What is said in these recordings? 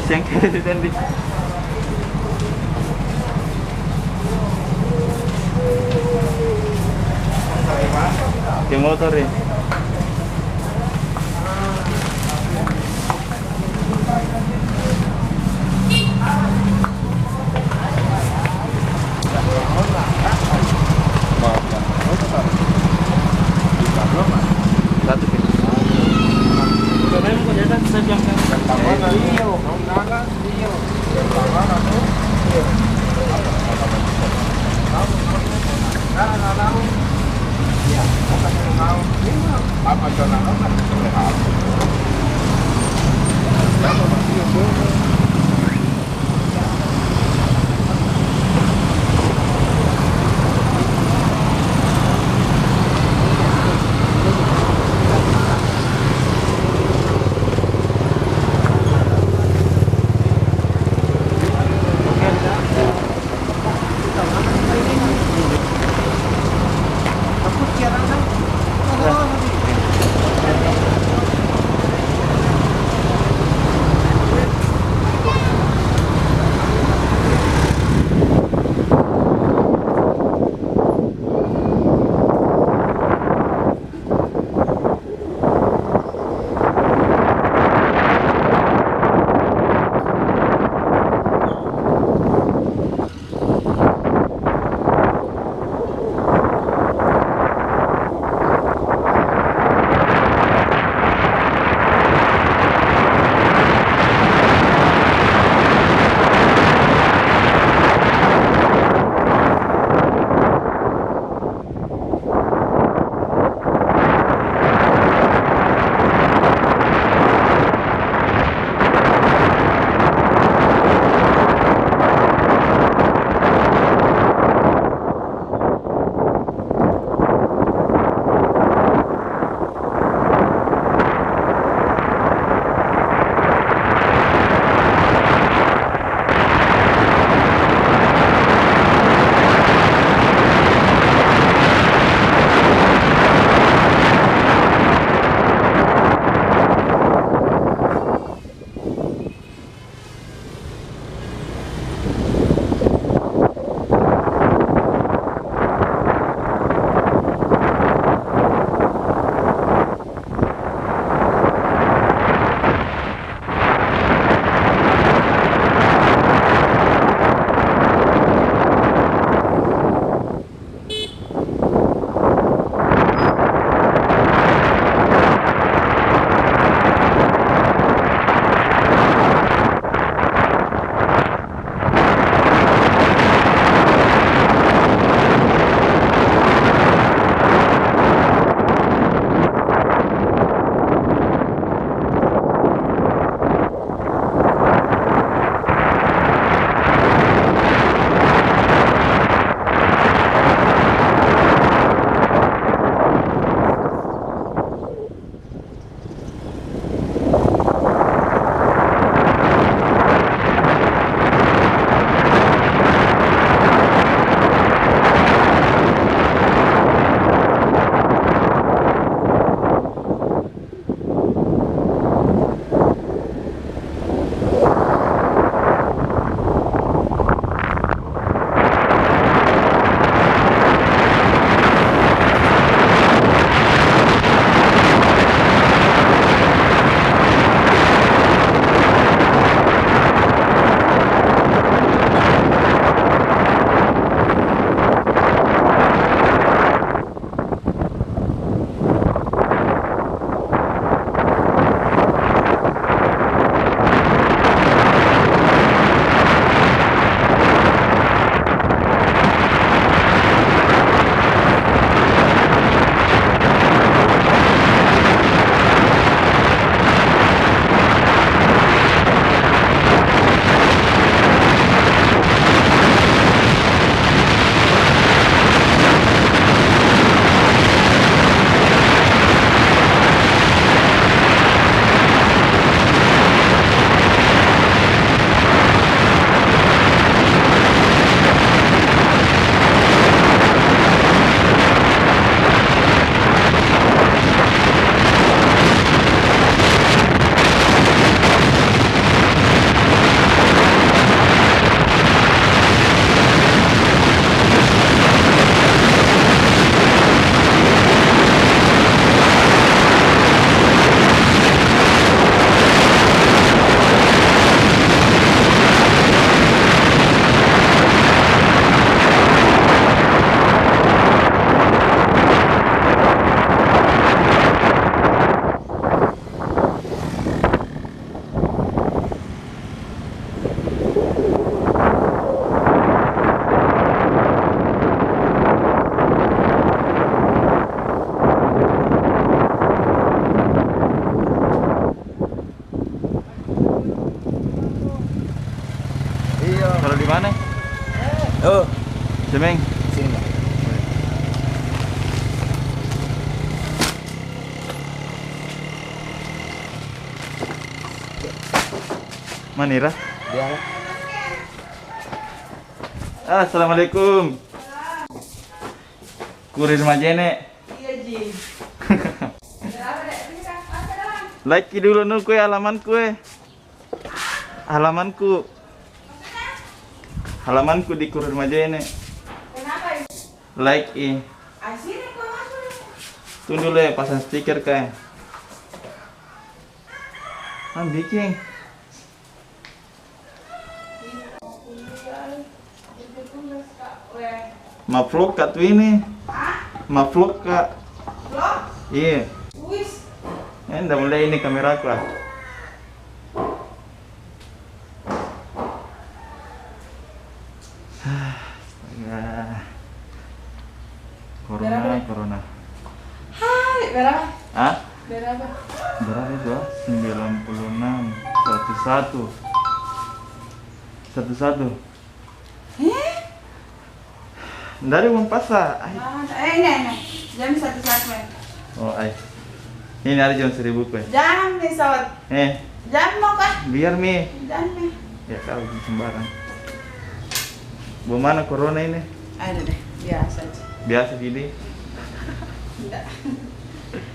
Yang tadi. Yang motor ya. Satu ya. Semeng. Sini Bang. Manira. Dia Assalamualaikum. Kurir Majene. Iya, Ji. Like dulu nu kue halaman kue. Halamanku. Halamanku di Kurir Majene. Kenapa ini? Like i. Sini kok masuk. Tunggu dulu ya pasang stiker kayak. Bikin. Mavlog kak tuh ini. Mavlog kak. Vlog? Iya. Wis. Udah mulai ini kamera aku lah. Astaga. Corona. Hai, berapa? Ah? Berapa? Berapa itu? 96, 101. 11. Dari uang pasar. Ini. Jam 1 men. Oh, ay. Ini ada jam 1000 kue. Jam nih sawat. Jam mau kah? Biar mi. Jam nih. Ya kau sembarang. Bagaimana corona ini? Ada deh, biasa aja. Biasa gini. Enggak.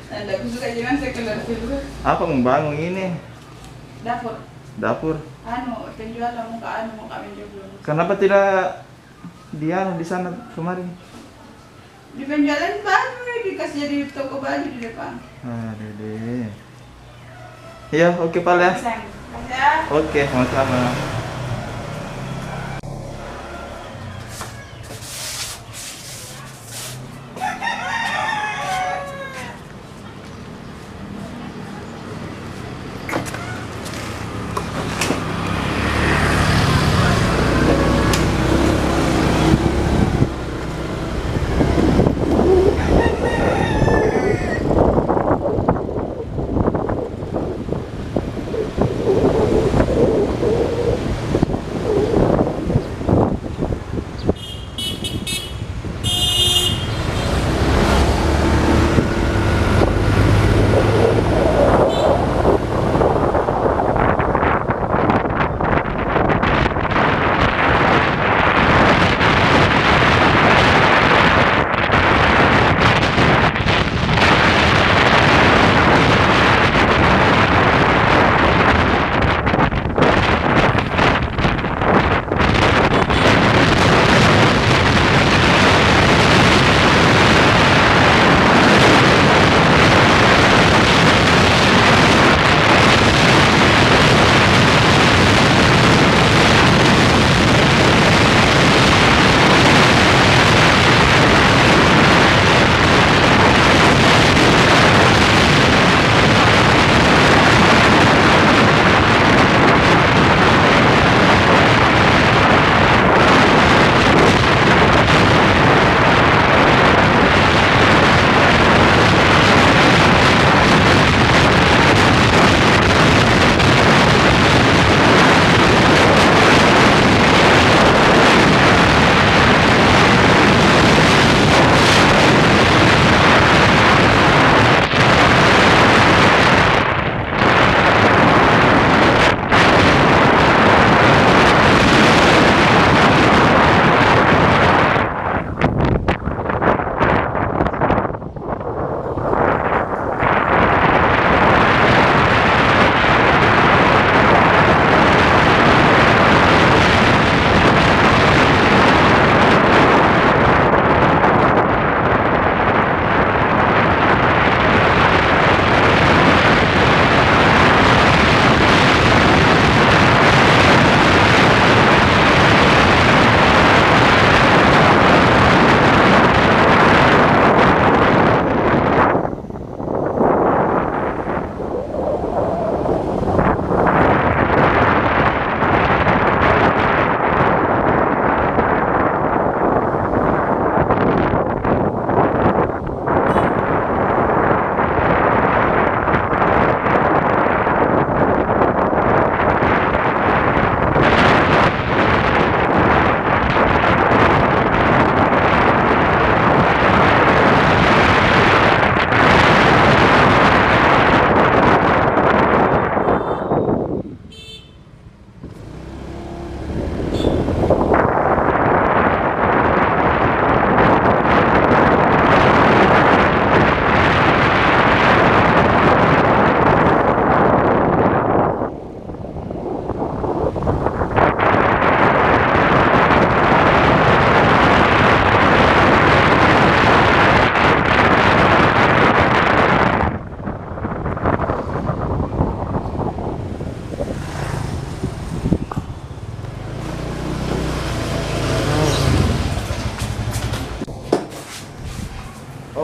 Ada aku suka jangan saya keluar dulu. Apa membangun ini? Dapur. Dapur. Penjualan mau menjual dulu. Kenapa tidak di sana kemarin? Di penjualan baru dikasih jadi toko baju di depan. Aduh deh. Ya, oke Pak ya. Sayang. Kasih ya. Oke, sama-sama.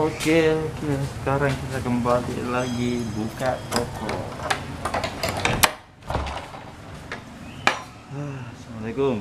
Oke, sekarang kita kembali lagi buka toko. Assalamualaikum.